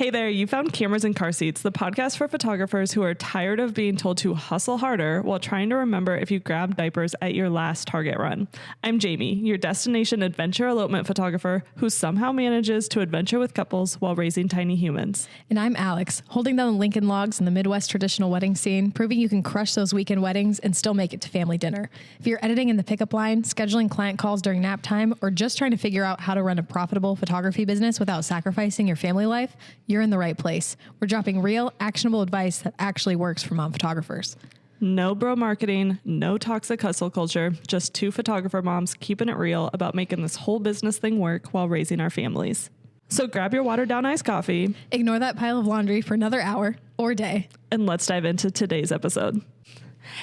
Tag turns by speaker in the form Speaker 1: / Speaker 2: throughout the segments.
Speaker 1: Hey there, you found Cameras and Car Seats, the podcast for photographers who are tired of being told to hustle harder while trying to remember if you grabbed diapers at your last Target run. I'm Jamie, your destination adventure elopement photographer who somehow manages to adventure with couples while raising tiny humans.
Speaker 2: And I'm Alex, holding down the Lincoln logs in the Midwest traditional wedding scene, proving you can crush those weekend weddings and still make it to family dinner. If you're editing in the pickup line, scheduling client calls during nap time, or just trying to figure out how to run a profitable photography business without sacrificing your family life, you're in the right place. We're dropping real, actionable advice that actually works for mom photographers.
Speaker 1: No bro marketing, no toxic hustle culture, just two photographer moms keeping it real about making this whole business thing work while raising our families. So grab your watered down iced coffee.
Speaker 2: Ignore that pile of laundry for another hour or day.
Speaker 1: And let's dive into today's episode.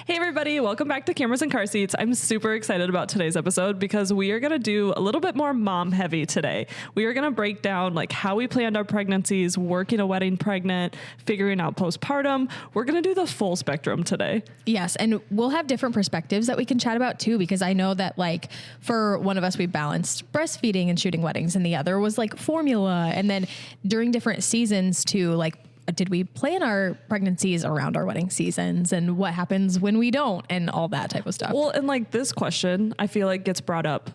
Speaker 1: Hey everybody, welcome back to Cameras and Car Seats. I'm super excited about today's episode because we are going to do a little bit more mom heavy today. We are going to break down like how we planned our pregnancies, working a wedding pregnant, figuring out postpartum. We're going to do the full spectrum today.
Speaker 2: Yes. And we'll have different perspectives that we can chat about too, because I know that like for one of us, we balanced breastfeeding and shooting weddings, and the other was like formula. And then during different seasons too, like did we plan our pregnancies around our wedding seasons and what happens when we don't and all that type of stuff?
Speaker 1: Well, and like this question, I feel like gets brought up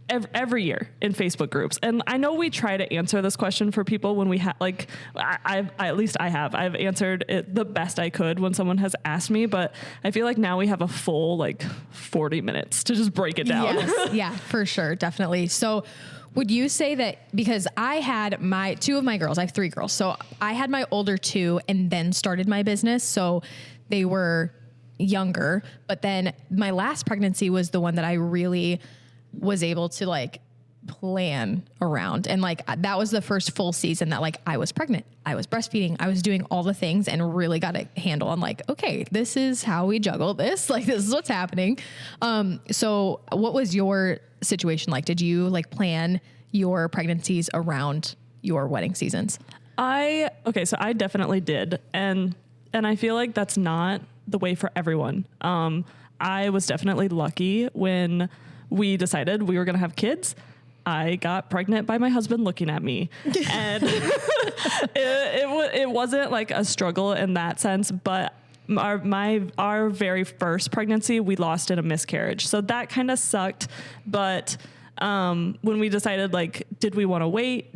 Speaker 1: every year in Facebook groups. And I know we try to answer this question for people when we have, like, I've answered it the best I could when someone has asked me, but I feel like now we have a full, like 40 minutes to just break it down.
Speaker 2: Yes, yeah, for sure. Definitely. So would you say that, because I had two of my girls, I have three girls. So I had my older two and then started my business. So they were younger, but then my last pregnancy was the one that I really was able to like plan around. And like, that was the first full season that like I was pregnant, I was breastfeeding, I was doing all the things and really got a handle on like, okay, this is how we juggle this. Like, this is what's happening. So what was your situation like? Did you like plan your pregnancies around your wedding seasons?
Speaker 1: So I definitely did. And I feel like that's not the way for everyone. I was definitely lucky when we decided we were going to have kids. I got pregnant by my husband looking at me, and it wasn't like a struggle in that sense, but our very first pregnancy, we lost in a miscarriage. So that kind of sucked. But, when we decided, like, did we want to wait?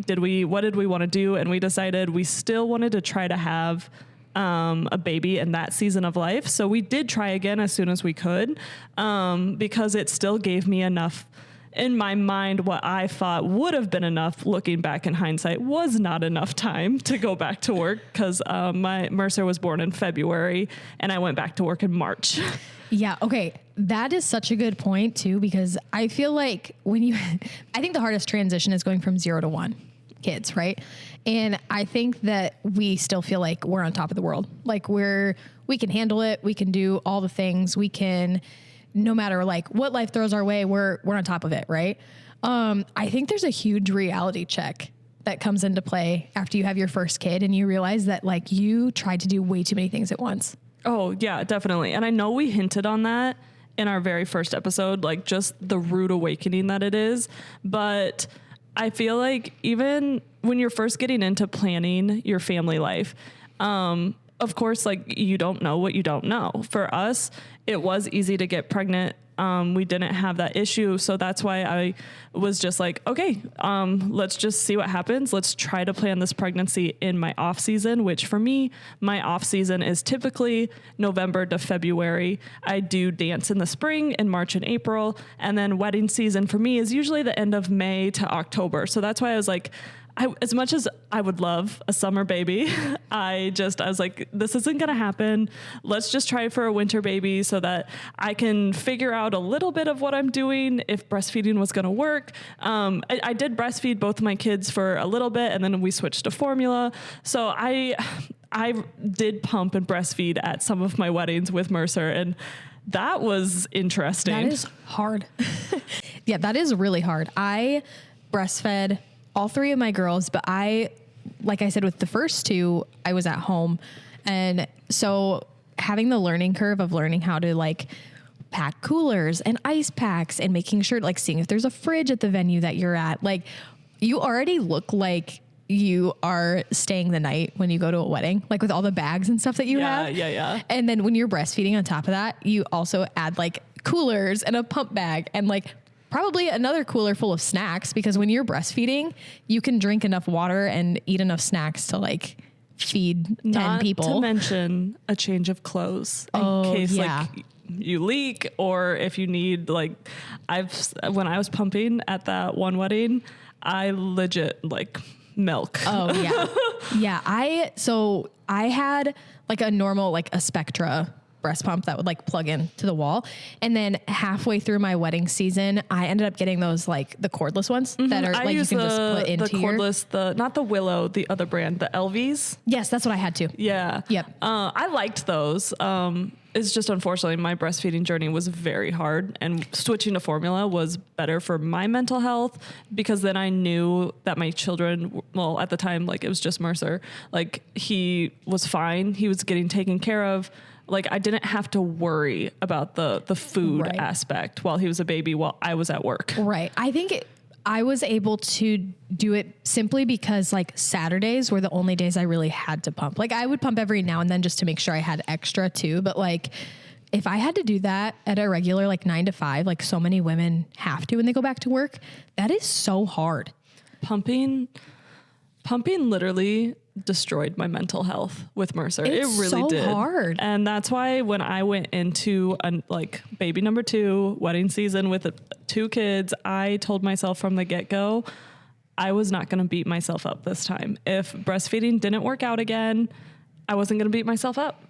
Speaker 1: What did we want to do? And we decided we still wanted to try to have, a baby in that season of life. So we did try again as soon as we could, because it still gave me enough in my mind. What I thought would have been enough, looking back in hindsight, was not enough time to go back to work, because my Mercer was born in February and I went back to work in March.
Speaker 2: Yeah. Okay. That is such a good point too, because I feel like I think the hardest transition is going from 0 to 1 kids. Right. And I think that we still feel like we're on top of the world. Like we can handle it. We can do all the things we can. No matter like what life throws our way, we're on top of it. Right. I think there's a huge reality check that comes into play after you have your first kid and you realize that like you tried to do way too many things at once.
Speaker 1: Oh yeah, definitely. And I know we hinted on that in our very first episode, like just the rude awakening that it is. But I feel like even when you're first getting into planning your family life, of course, like you don't know what you don't know. For us, it was easy to get pregnant. We didn't have that issue. So that's why I was just like, okay, let's just see what happens. Let's try to plan this pregnancy in my off season, which for me, my off season is typically November to February. I do dance in the spring in March and April. And then wedding season for me is usually the end of May to October. So that's why I was like, as much as I would love a summer baby, I was like, this isn't going to happen. Let's just try for a winter baby so that I can figure out a little bit of what I'm doing, if breastfeeding was going to work. I did breastfeed both of my kids for a little bit, and then we switched to formula. So I did pump and breastfeed at some of my weddings with Mercer, and that was interesting.
Speaker 2: That is hard. Yeah, that is really hard. I breastfed all three of my girls, but like I said, with the first two, I was at home. And so having the learning curve of learning how to like pack coolers and ice packs and making sure, like seeing if there's a fridge at the venue that you're at, like you already look like you are staying the night when you go to a wedding, like with all the bags and stuff that you have.
Speaker 1: Yeah.
Speaker 2: And then when you're breastfeeding on top of that, you also add like coolers and a pump bag and like probably another cooler full of snacks, because when you're breastfeeding, you can drink enough water and eat enough snacks to like feed 10 people.
Speaker 1: Not to mention a change of clothes in case like you leak, or if you need like, when I was pumping at that one wedding, I legit like milk.
Speaker 2: Oh yeah. Yeah. I had like a normal, like a Spectra breast pump that would like plug in to the wall. And then halfway through my wedding season, I ended up getting those like the cordless ones that are like you can just put into
Speaker 1: the cordless, not the Willow, the other brand, the LVs.
Speaker 2: Yes, that's what I had too.
Speaker 1: Yeah.
Speaker 2: Yep.
Speaker 1: I liked those. It's just unfortunately my breastfeeding journey was very hard, and switching to formula was better for my mental health, because then I knew that my children, well, at the time, like it was just Mercer, like he was fine. He was getting taken care of. Like I didn't have to worry about the food aspect while he was a baby, while I was at work.
Speaker 2: Right. I think I was able to do it simply because like Saturdays were the only days I really had to pump. Like I would pump every now and then just to make sure I had extra too. But like if I had to do that at a regular, like 9 to 5, like so many women have to when they go back to work, that is so hard.
Speaker 1: Pumping literally destroyed my mental health with Mercer. It really
Speaker 2: so
Speaker 1: did.
Speaker 2: Hard.
Speaker 1: And that's why when I went into like baby number 2 wedding season with 2 kids, I told myself from the get-go, I was not going to beat myself up this time. If breastfeeding didn't work out again, I wasn't going to beat myself up.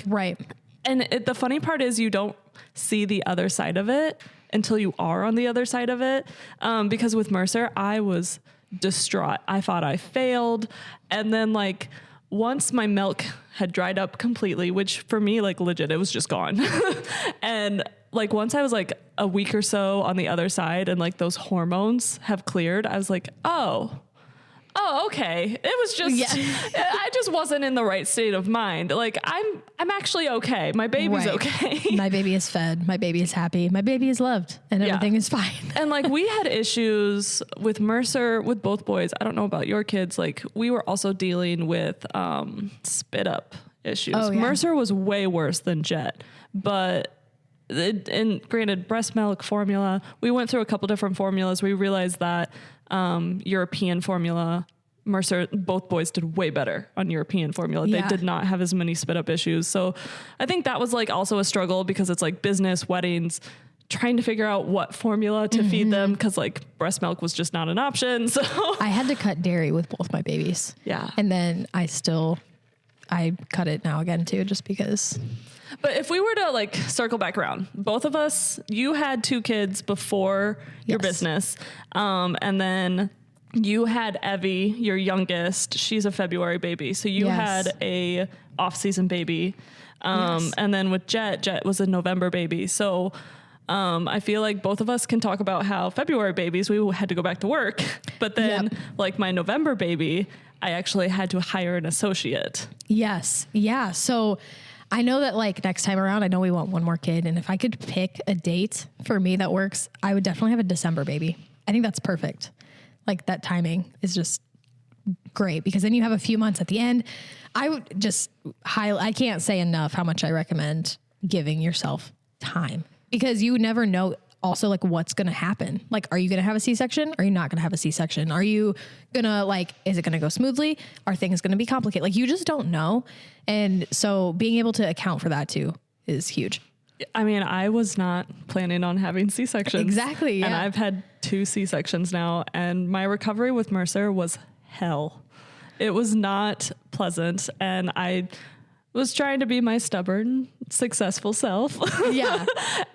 Speaker 2: Right.
Speaker 1: And the funny part is you don't see the other side of it until you are on the other side of it. Because with Mercer, I was distraught. I thought I failed. And then like once my milk had dried up completely, which for me, like legit, it was just gone. And like once I was like a week or so on the other side and like those hormones have cleared, I was like, oh, okay. It was just, I just wasn't in the right state of mind. Like I'm actually okay. My baby's okay.
Speaker 2: My baby is fed. My baby is happy. My baby is loved, and everything is fine.
Speaker 1: And like we had issues with Mercer, with both boys. I don't know about your kids. Like we were also dealing with spit up issues. Oh, yeah. Mercer was way worse than Jet, but and granted, breast milk formula, we went through a couple different formulas. We realized that European formula, Mercer, both boys did way better on European formula. They did not have as many spit up issues. So I think that was like also a struggle, because it's like business, weddings, trying to figure out what formula to feed them, because like breast milk was just not an option. So
Speaker 2: I had to cut dairy with both my babies. Yeah. And then I cut it now again too, just because.
Speaker 1: But if we were to like circle back around, both of us, you had 2 kids before your business. And then you had Evie, your youngest. She's a February baby. So you had a off-season baby. And then with Jet was a November baby. So I feel like both of us can talk about how February babies, we had to go back to work. But then like my November baby, I actually had to hire an associate.
Speaker 2: Yes. Yeah. So I know that like next time around, I know we want one more kid. And if I could pick a date for me that works, I would definitely have a December baby. I think that's perfect. Like that timing is just great, because then you have a few months at the end. I would just I can't say enough how much I recommend giving yourself time, because you never know also like what's going to happen. Like, are you going to have a C-section? Are you not going to have a C-section? Are you going to like, is it going to go smoothly? Are things going to be complicated? Like you just don't know. And so being able to account for that too is huge.
Speaker 1: I mean, I was not planning on having C-sections.
Speaker 2: Exactly. Yeah.
Speaker 1: And I've had 2 C-sections now, and my recovery with Mercer was hell. It was not pleasant. And I was trying to be my stubborn, successful self. Yeah.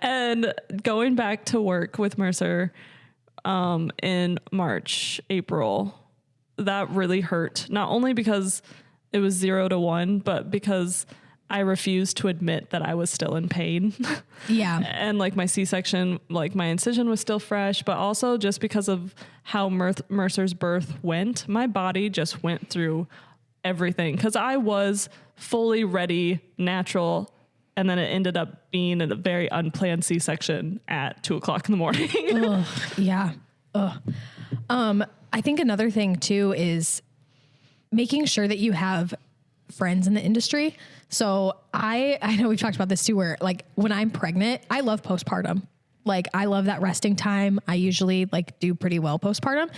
Speaker 1: And going back to work with Mercer in March, April, that really hurt. Not only because it was 0 to 1, but because I refused to admit that I was still in pain. Yeah. And like my C-section, like my incision was still fresh, but also just because of how Mercer's birth went, my body just went through everything, because I was fully ready, natural, and then it ended up being a very unplanned C-section at 2:00 in the morning.
Speaker 2: Ugh, yeah. Ugh. I think another thing too is making sure that you have friends in the industry. So I know we've talked about this too, where like when I'm pregnant, I love postpartum. Like I love that resting time. I usually like do pretty well postpartum.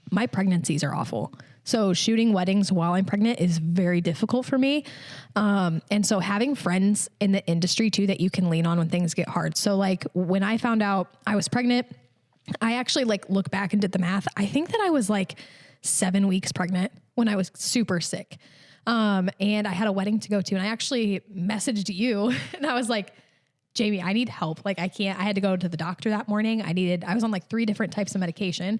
Speaker 2: My pregnancies are awful. So shooting weddings while I'm pregnant is very difficult for me. And so having friends in the industry too, that you can lean on when things get hard. So like when I found out I was pregnant, I actually like look back and did the math. I think that I was like 7 weeks pregnant when I was super sick. And I had a wedding to go to, and I actually messaged you and I was like, Jamie, I need help. Like I had to go to the doctor that morning. I was on like 3 different types of medication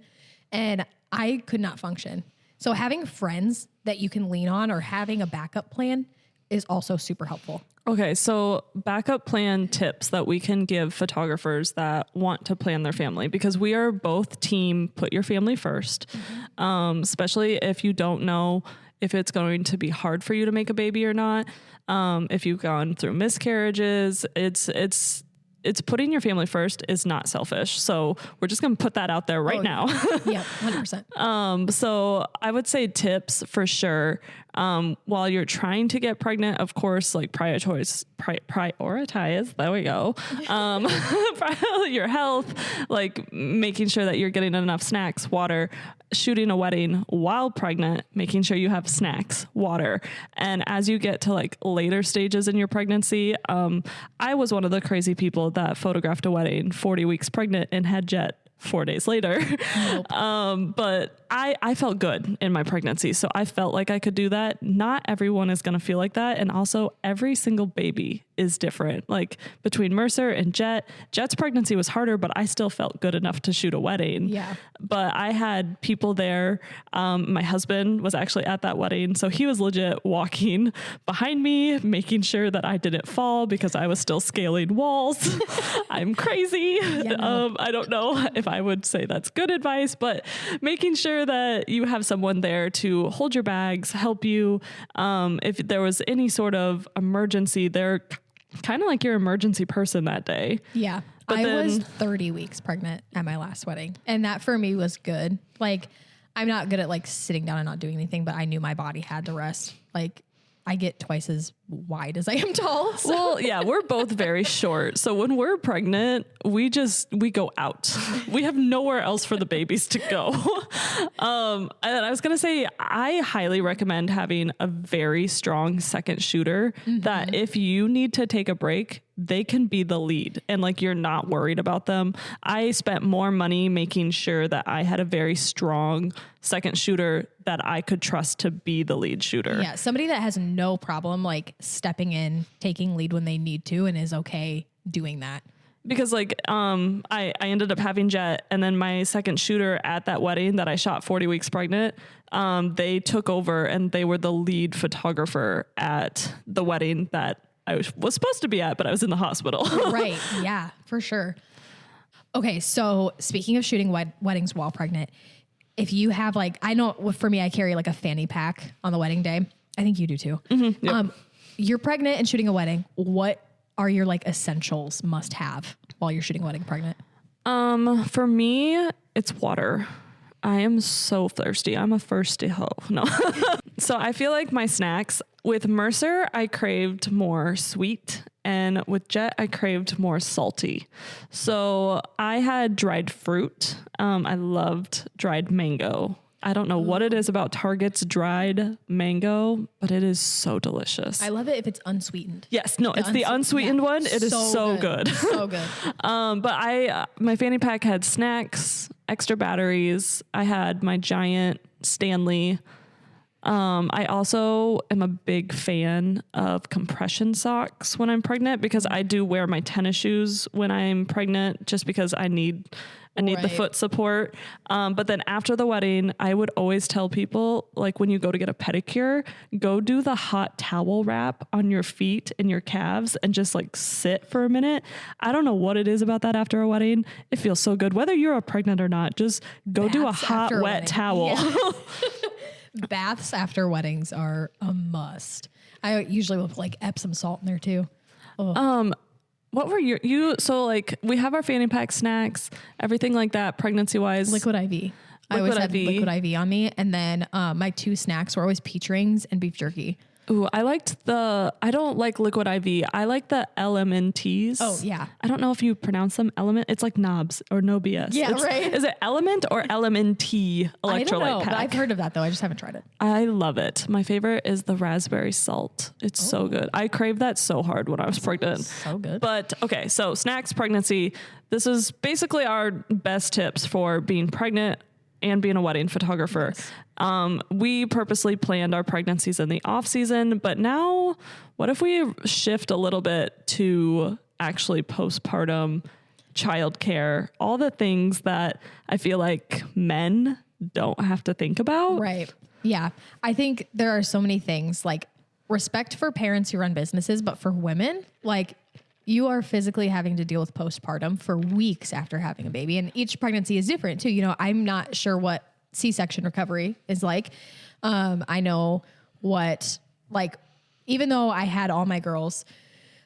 Speaker 2: and I could not function. So having friends that you can lean on or having a backup plan is also super helpful.
Speaker 1: Okay, so backup plan tips that we can give photographers that want to plan their family, because we are both team put your family first, especially if you don't know if it's going to be hard for you to make a baby or not. If you've gone through miscarriages, it's putting your family first is not selfish. So we're just going to put that out there right now.
Speaker 2: Yeah, 100%.
Speaker 1: So I would say tips for sure. While you're trying to get pregnant, of course, like prioritize, there we go. Your health, like making sure that you're getting enough snacks, water, shooting a wedding while pregnant, making sure you have snacks, water. And as you get to like later stages in your pregnancy, I was one of the crazy people that photographed a wedding 40 weeks pregnant and had jet 4 days later. Nope. But I felt good in my pregnancy. So I felt like I could do that. Not everyone is going to feel like that. And also every single baby is different. Like between Mercer and Jet's pregnancy was harder, but I still felt good enough to shoot a wedding.
Speaker 2: Yeah.
Speaker 1: But I had people there. My husband was actually at that wedding. So he was legit walking behind me, making sure that I didn't fall because I was still scaling walls. I'm crazy. Yeah, no. I don't know if I would say that's good advice, but making sure that you have someone there to hold your bags, help you. If there was any sort of emergency, they're kind of like your emergency person that day.
Speaker 2: Yeah. But I was 30 weeks pregnant at my last wedding. And that for me was good. Like, I'm not good at like sitting down and not doing anything, but I knew my body had to rest. Like, I get twice as wide as I am tall. So.
Speaker 1: Well, yeah, we're both very short. So when we're pregnant, we go out. We have nowhere else for the babies to go. And I was going to say, I highly recommend having a very strong second shooter that if you need to take a break, they can be the lead and like, you're not worried about them. I spent more money making sure that I had a very strong second shooter that I could trust to be the lead shooter.
Speaker 2: Yeah. Somebody that has no problem like stepping in, taking lead when they need to, and is okay doing that.
Speaker 1: Because like, I ended up having Jet, and then my second shooter at that wedding that I shot 40 weeks pregnant, they took over and they were the lead photographer at the wedding that I was supposed to be at, but I was in the hospital.
Speaker 2: Right. Yeah, for sure. Okay. So speaking of shooting weddings while pregnant, if you have like, I know for me, I carry like a fanny pack on the wedding day. I think you do too. Mm-hmm, yep. You're pregnant and shooting a wedding. What are your like essentials must have while you're shooting a wedding pregnant?
Speaker 1: For me, it's water. I am so thirsty. I'm a thirsty hoe. No. So I feel like my snacks with Mercer, I craved more sweet, and with Jet, I craved more salty. So I had dried fruit. I loved dried mango. I don't know what it is about Target's dried mango, but it is so delicious.
Speaker 2: I love it if it's unsweetened.
Speaker 1: Yes, no, it's the unsweetened one. It is so good.
Speaker 2: So good.
Speaker 1: But my fanny pack had snacks, extra batteries. I had my giant Stanley. I also am a big fan of compression socks when I'm pregnant, because I do wear my tennis shoes when I'm pregnant just because I need the foot support. But then after the wedding, I would always tell people, like, when you go to get a pedicure, go do the hot towel wrap on your feet and your calves and just like sit for a minute. I don't know what it is about that after a wedding. It feels so good. Whether you're pregnant or not, just go do a hot, wet towel. Yeah.
Speaker 2: Baths after weddings are a must. I usually will put like Epsom salt in there too. Oh.
Speaker 1: What were so like we have our fanny pack snacks, everything like that, pregnancy wise.
Speaker 2: Liquid IV. I always had
Speaker 1: IV.
Speaker 2: liquid IV on me. And then my 2 snacks were always peach rings and beef jerky.
Speaker 1: Ooh, I don't like liquid IV. I like the LMNTs.
Speaker 2: Oh, yeah.
Speaker 1: I don't know if you pronounce them element. It's like knobs or no BS.
Speaker 2: Yeah,
Speaker 1: It's,
Speaker 2: right.
Speaker 1: Is it element or LMNT electrolyte
Speaker 2: I don't know,
Speaker 1: pack?
Speaker 2: but I've heard of that though. I just haven't tried it.
Speaker 1: I love it. My favorite is the raspberry salt. It's so good. I craved that so hard when I was pregnant.
Speaker 2: So good.
Speaker 1: But okay, so snacks, pregnancy. This is basically our best tips for being pregnant and being a wedding photographer. Yes. We purposely planned our pregnancies in the off season, but now what if we shift a little bit to actually postpartum childcare, all the things that I feel like men don't have to think about.
Speaker 2: Right. Yeah. I think there are so many things like respect for parents who run businesses, but for women, like you are physically having to deal with postpartum for weeks after having a baby. And each pregnancy is different too. You know, I'm not sure what C-section recovery is like. I know what, like, even though I had all my girls,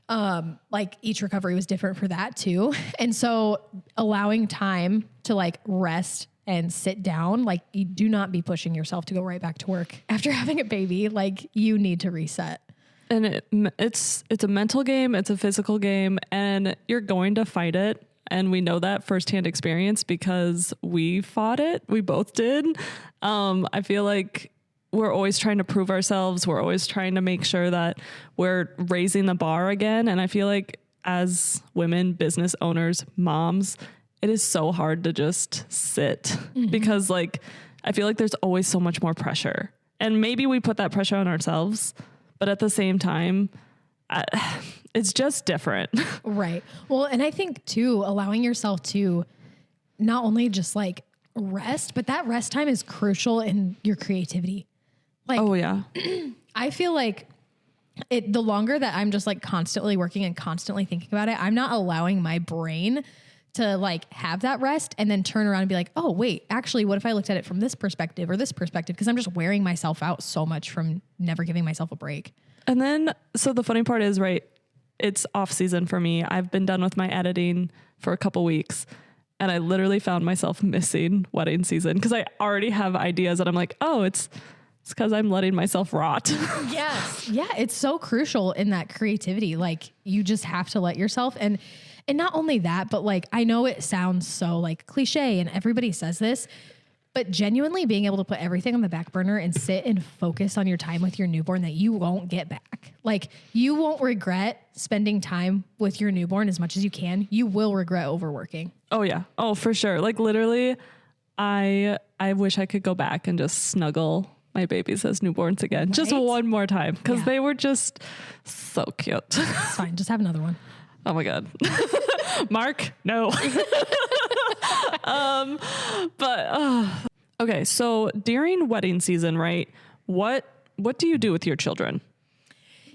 Speaker 2: like each recovery was different for that too. And so allowing time to like rest and sit down, like you do not be pushing yourself to go right back to work after having a baby. Like you need to reset.
Speaker 1: And it's a mental game, it's a physical game, and you're going to fight it. And we know that firsthand experience because we fought it. We both did. I feel like we're always trying to prove ourselves. We're always trying to make sure that we're raising the bar again. And I feel like as women, business owners, moms, it is so hard to just sit because like, I feel like there's always so much more pressure, and maybe we put that pressure on ourselves, but at the same time, it's just different.
Speaker 2: Right. Well, and I think too, allowing yourself to not only just like rest, but that rest time is crucial in your creativity. Like,
Speaker 1: Oh yeah.
Speaker 2: I feel like the longer that I'm just like constantly working and constantly thinking about it, I'm not allowing my brain to like have that rest and then turn around and be like, oh wait, actually, what if I looked at it from this perspective or this perspective? Cause I'm just wearing myself out so much from never giving myself a break.
Speaker 1: And then, so the funny part is, right, it's off season for me. I've been done with my editing for a couple weeks, and I literally found myself missing wedding season because I already have ideas and I'm like, oh, it's because I'm letting myself rot.
Speaker 2: Yes. Yeah. It's so crucial in that creativity. Like you just have to let yourself, and not only that, but like, I know it sounds so like cliche and everybody says this, but genuinely being able to put everything on the back burner and sit and focus on your time with your newborn that you won't get back. Like you won't regret spending time with your newborn as much as you can. You will regret overworking.
Speaker 1: Oh yeah. Oh, for sure. Like literally, I wish I could go back and just snuggle my babies as newborns again, right? Just one more time. Cause they were just so cute.
Speaker 2: It's fine. Just have another one.
Speaker 1: Oh my God. Mark, no. Okay. So during wedding season, right? What do you do with your children?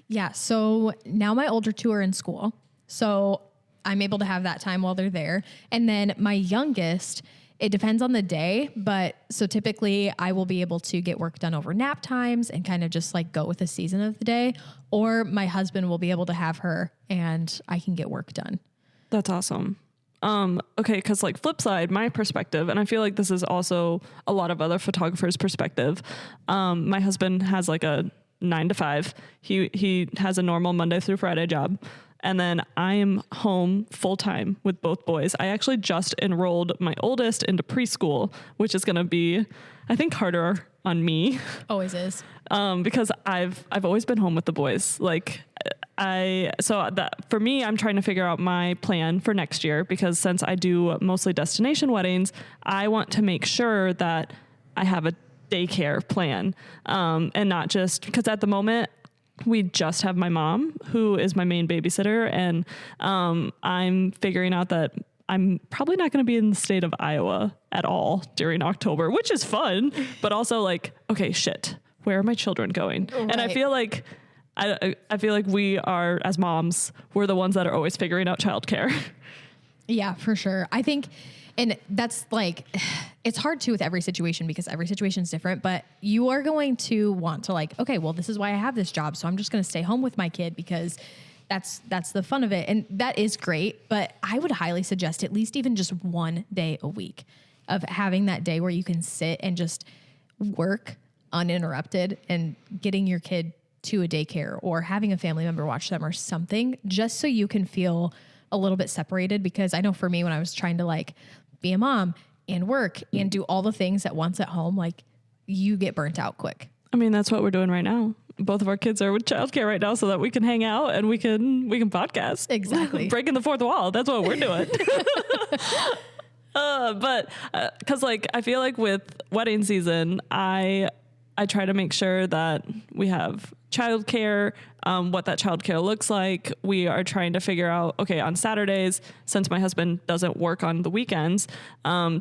Speaker 2: Yeah. So now my older 2 are in school. So I'm able to have that time while they're there. And then my youngest, it depends on the day, but so typically I will be able to get work done over nap times and kind of just like go with the season of the day, or my husband will be able to have her and I can get work done.
Speaker 1: That's awesome. Okay. Cause like flip side, my perspective, and I feel like this is also a lot of other photographers' perspective. My husband has like a 9 to 5. He has a normal Monday through Friday job. And then I am home full time with both boys. I actually just enrolled my oldest into preschool, which is going to be, I think, harder on me.
Speaker 2: Always is.
Speaker 1: Because I've always been home with the boys. Like for me, I'm trying to figure out my plan for next year, because since I do mostly destination weddings, I want to make sure that I have a daycare plan. And not just because at the moment, we just have my mom, who is my main babysitter. And I'm figuring out that I'm probably not going to be in the state of Iowa at all during October, which is fun, but also like, okay, shit, where are my children going? Right. And I feel like we are, as moms, we're the ones that are always figuring out childcare.
Speaker 2: Yeah, for sure. I think, and that's like, it's hard too with every situation because every situation is different, but you are going to want to like, okay, well, this is why I have this job. So I'm just going to stay home with my kid because that's the fun of it. And that is great, but I would highly suggest at least even just one day a week. of having that day where you can sit and just work uninterrupted and getting your kid to a daycare or having a family member watch them or something, just so you can feel a little bit separated. Because I know for me, when I was trying to like be a mom and work and do all the things at once at home, like you get burnt out quick.
Speaker 1: I mean, that's what we're doing right now. Both of our kids are with childcare right now so that we can hang out and we can podcast.
Speaker 2: Exactly.
Speaker 1: Breaking the fourth wall. That's what we're doing. But cause like, I feel like with wedding season, I try to make sure that we have childcare, what that childcare looks like. We are trying to figure out, okay, on Saturdays, since my husband doesn't work on the weekends,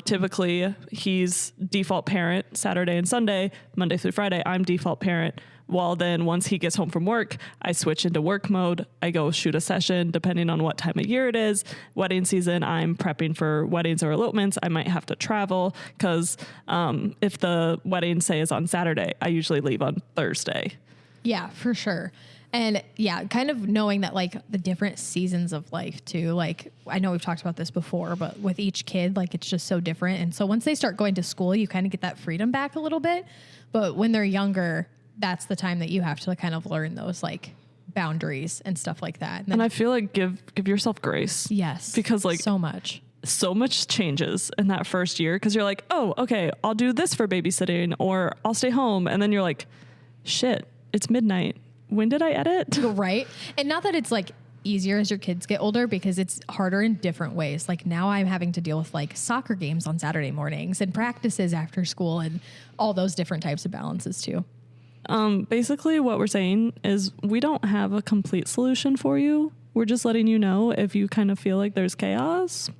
Speaker 1: typically he's default parent Saturday and Sunday, Monday through Friday, I'm default parent. Well, then once he gets home from work, I switch into work mode. I go shoot a session depending on what time of year it is. Wedding season, I'm prepping for weddings or elopements. I might have to travel because if the wedding, say, is on Saturday, I usually leave on Thursday.
Speaker 2: Yeah, for sure. And yeah, kind of knowing that like the different seasons of life too, like I know we've talked about this before, but with each kid, like it's just so different. And so once they start going to school, you kind of get that freedom back a little bit. But when they're younger, that's the time that you have to kind of learn those like boundaries and stuff like that.
Speaker 1: And I feel like give yourself grace.
Speaker 2: Yes.
Speaker 1: Because like
Speaker 2: so much
Speaker 1: changes in that first year. Cause you're like, oh, okay, I'll do this for babysitting or I'll stay home. And then you're like, shit, it's midnight. When did I edit?
Speaker 2: Right. And not that it's like easier as your kids get older, because it's harder in different ways. Like now I'm having to deal with like soccer games on Saturday mornings and practices after school and all those different types of balances too.
Speaker 1: Basically what we're saying is we don't have a complete solution for you. We're just letting you know if you kind of feel like there's chaos,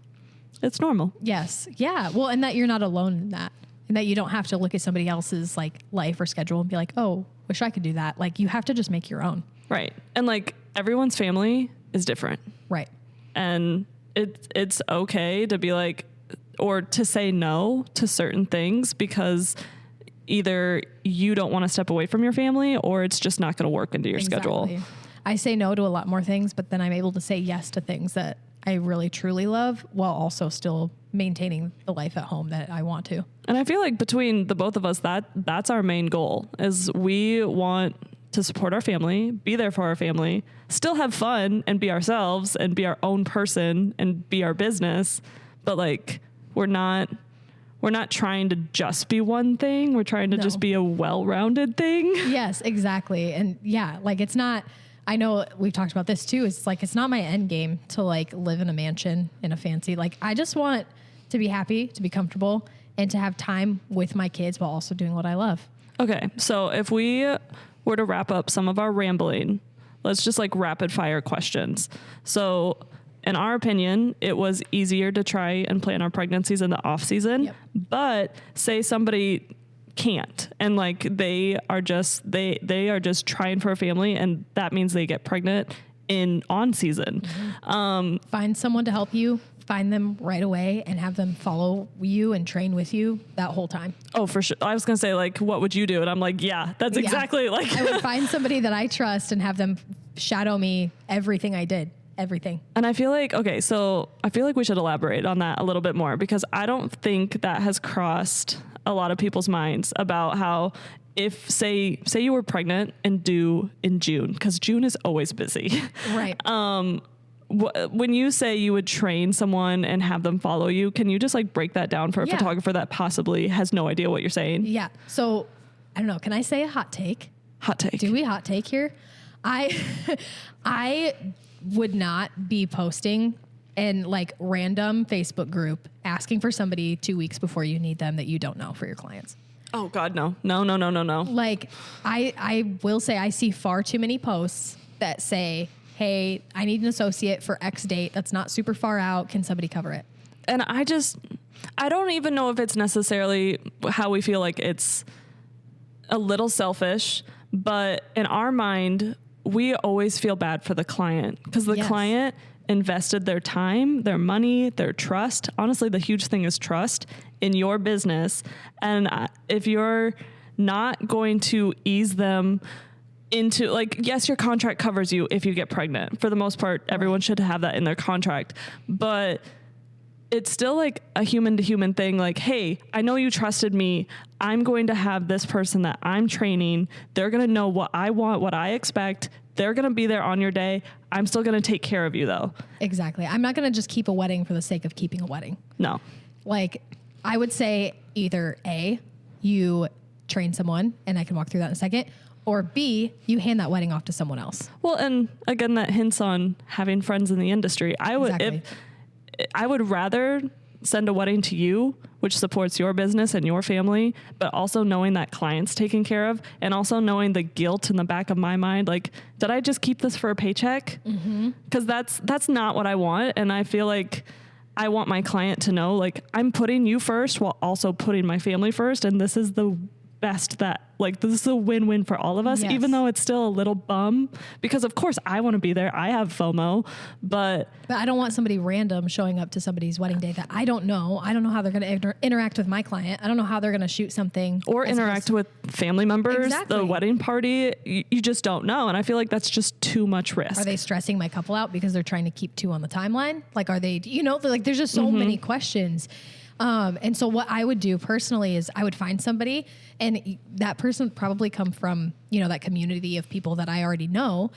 Speaker 1: it's normal.
Speaker 2: Yes. Yeah. Well, and that you're not alone in that, and that you don't have to look at somebody else's like life or schedule and be like, oh, wish I could do that. Like you have to just make your own.
Speaker 1: Right. And like everyone's family is different.
Speaker 2: Right.
Speaker 1: And it's okay to be like, or to say no to certain things because either you don't want to step away from your family or it's just not going to work into your schedule.
Speaker 2: I say no to a lot more things, but then I'm able to say yes to things that I really truly love while also still maintaining the life at home that I want to.
Speaker 1: And I feel like between the both of us, that's our main goal is we want to support our family, be there for our family, still have fun and be ourselves and be our own person and be our business. But like, we're not trying to just be one thing. We're trying to just be a well-rounded thing.
Speaker 2: Yes, exactly. And yeah, like it's not, I know we've talked about this too. It's like, it's not my end game to like live in a mansion in a fancy, like I just want to be happy, to be comfortable and to have time with my kids while also doing what I love.
Speaker 1: Okay. So if we were to wrap up some of our rambling, let's just like rapid fire questions. So in our opinion, it was easier to try and plan our pregnancies in the off season,
Speaker 2: yep.
Speaker 1: But say somebody can't and like they are just trying for a family and that means they get pregnant in on season. Mm-hmm.
Speaker 2: Find someone to help you, find them right away and have them follow you and train with you that whole time.
Speaker 1: Oh, for sure. I was going to say like, what would you do? And I'm like, yeah, that's exactly like
Speaker 2: I would find somebody that I trust and have them shadow me everything I did. Everything.
Speaker 1: And I feel like, okay, so I feel like we should elaborate on that a little bit more because I don't think that has crossed a lot of people's minds about how if say you were pregnant and due in June, because June is always busy.
Speaker 2: Right.
Speaker 1: When you say you would train someone and have them follow you, can you just like break that down for a photographer that possibly has no idea what you're saying?
Speaker 2: Yeah. So I don't know. Can I say a hot take?
Speaker 1: Hot take.
Speaker 2: Do we hot take here? I would not be posting in like random Facebook group asking for somebody 2 weeks before you need them that you don't know for your clients.
Speaker 1: Oh God, no.
Speaker 2: Like I will say I see far too many posts that say, hey, I need an associate for X date. That's not super far out. Can somebody cover it?
Speaker 1: And I don't even know if it's necessarily how we feel like it's a little selfish, but in our mind, we always feel bad for the client because the client invested their time, their money, their trust. Honestly, the huge thing is trust in your business. And if you're not going to ease them into like, yes, your contract covers you if you get pregnant. For the most part, everyone should have that in their contract. But it's still like a human to human thing. Like, hey, I know you trusted me. I'm going to have this person that I'm training. They're going to know what I want, what I expect. They're going to be there on your day. I'm still going to take care of you though.
Speaker 2: Exactly. I'm not going to just keep a wedding for the sake of keeping a wedding.
Speaker 1: No.
Speaker 2: Like, I would say either A, you train someone, and I can walk through that in a second, or B, you hand that wedding off to someone else.
Speaker 1: Well, and again, that hints on having friends in the industry. I would rather send a wedding to you, which supports your business and your family, but also knowing that client's taken care of, and also knowing the guilt in the back of my mind. Like, did I just keep this for a paycheck? Because that's not what I want. And I feel like I want my client to know, like, I'm putting you first while also putting my family first. And this is the best that, like, this is a win-win for all of us,
Speaker 2: Yes.
Speaker 1: even though it's still a little bum, because of course I want to be there. I have FOMO, but
Speaker 2: I don't want somebody random showing up to somebody's wedding day that I don't know. I don't know how they're going to interact with my client. I don't know how they're going to shoot something.
Speaker 1: Or interact with family members,
Speaker 2: Exactly.
Speaker 1: the wedding party. You just don't know. And I feel like that's just too much risk.
Speaker 2: Are they stressing my couple out because they're trying to keep two on the timeline? Like, are they, like, there's just so many questions. And so what I would do personally is I would find somebody, and that person would probably come from, that community of people that I already know.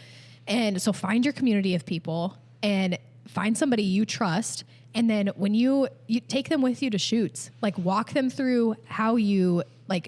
Speaker 2: And so find your community of people and find somebody you trust. And then when you take them with you to shoots, like, walk them through how you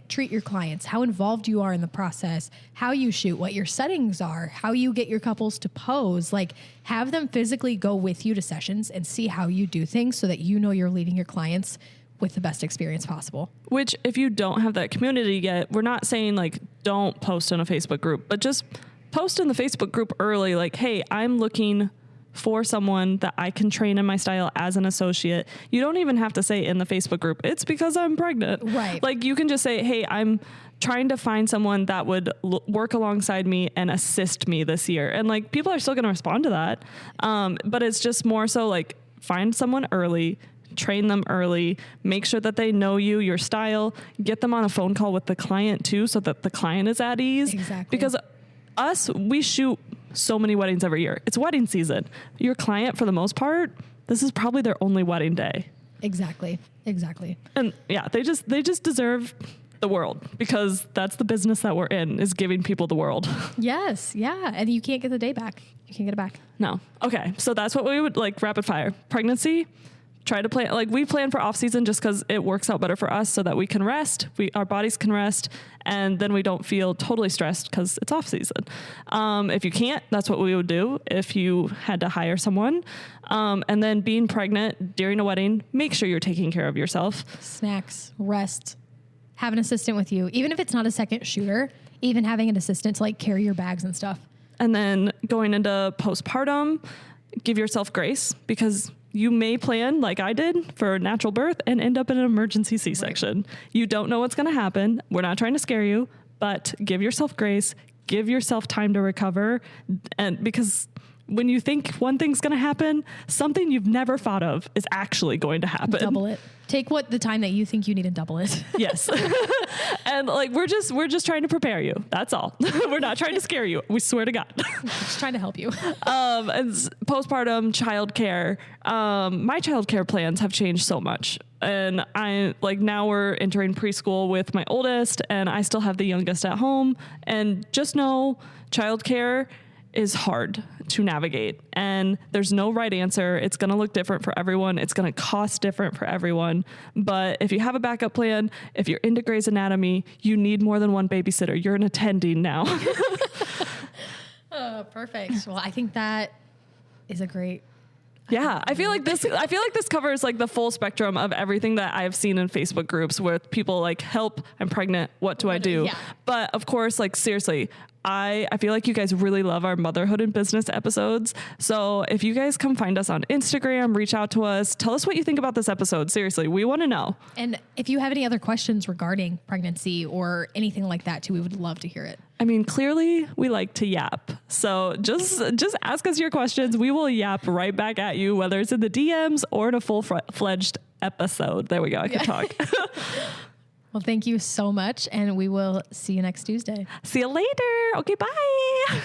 Speaker 2: treat your clients, how involved you are in the process, how you shoot, what your settings are, how you get your couples to pose, like, have them physically go with you to sessions and see how you do things so that you're leading your clients with the best experience possible.
Speaker 1: Which, if you don't have that community yet, we're not saying like don't post in a Facebook group, but just post in the Facebook group early. Like, hey, I'm looking for someone that I can train in my style as an associate. You don't even have to say in the Facebook group, it's because I'm pregnant.
Speaker 2: Right.
Speaker 1: Like, you can just say, hey, I'm trying to find someone that would work alongside me and assist me this year. And like, people are still going to respond to that. But it's just more so like, find someone early, train them early, make sure that they know you, your style, get them on a phone call with the client too, so that the client is at ease.
Speaker 2: Exactly.
Speaker 1: Because we shoot so many weddings every year. It's wedding season. Your client, for the most part, this is probably their only wedding day.
Speaker 2: Exactly.
Speaker 1: And yeah, they just deserve the world, because that's the business that we're in, is giving people the world.
Speaker 2: Yes. Yeah. And you can't get the day back. You can't get it back.
Speaker 1: No. Okay. So that's what we would like, rapid fire. Pregnancy, try to plan, like, we plan for off season just because it works out better for us, so that we can rest, our bodies can rest, and then we don't feel totally stressed because it's off season. If you can't, that's what we would do if you had to hire someone. And then being pregnant during a wedding, make sure you're taking care of yourself.
Speaker 2: Snacks, rest, have an assistant with you. Even if it's not a second shooter, even having an assistant to like carry your bags and stuff.
Speaker 1: And then going into postpartum, give yourself grace, because you may plan, like I did, for natural birth and end up in an emergency C-section. Right. You don't know what's going to happen. We're not trying to scare you, but give yourself grace, give yourself time to recover. And because when you think one thing's going to happen, something you've never thought of is actually going to happen.
Speaker 2: Double it. Take the time that you think you need and double it.
Speaker 1: Yes. And like, we're just trying to prepare you. That's all. We're not trying to scare you. We swear to God.
Speaker 2: Just trying to help you.
Speaker 1: And postpartum childcare. My childcare plans have changed so much. And now we're entering preschool with my oldest, and I still have the youngest at home. And just know childcare is hard to navigate, and there's no right answer. It's going to look different for everyone. It's going to cost different for everyone. But if you have a backup plan, if you're into Grey's Anatomy, you need more than one babysitter. You're an attending now.
Speaker 2: Oh, perfect. Well, I think that is a great.
Speaker 1: Yeah, I feel like this covers like the full spectrum of everything that I've seen in Facebook groups with people like, help, I'm pregnant, what do I do? Yeah. But of course, like, seriously, I feel like you guys really love our motherhood and business episodes. So if you guys come find us on Instagram, reach out to us, tell us what you think about this episode. Seriously, we want to know.
Speaker 2: And if you have any other questions regarding pregnancy or anything like that too, we would love to hear it.
Speaker 1: I mean, clearly we like to yap. So just ask us your questions. We will yap right back at you, whether it's in the DMs or in a full-fledged episode. There we go. I can talk.
Speaker 2: Well, thank you so much, and we will see you next Tuesday.
Speaker 1: See you later. Okay, bye.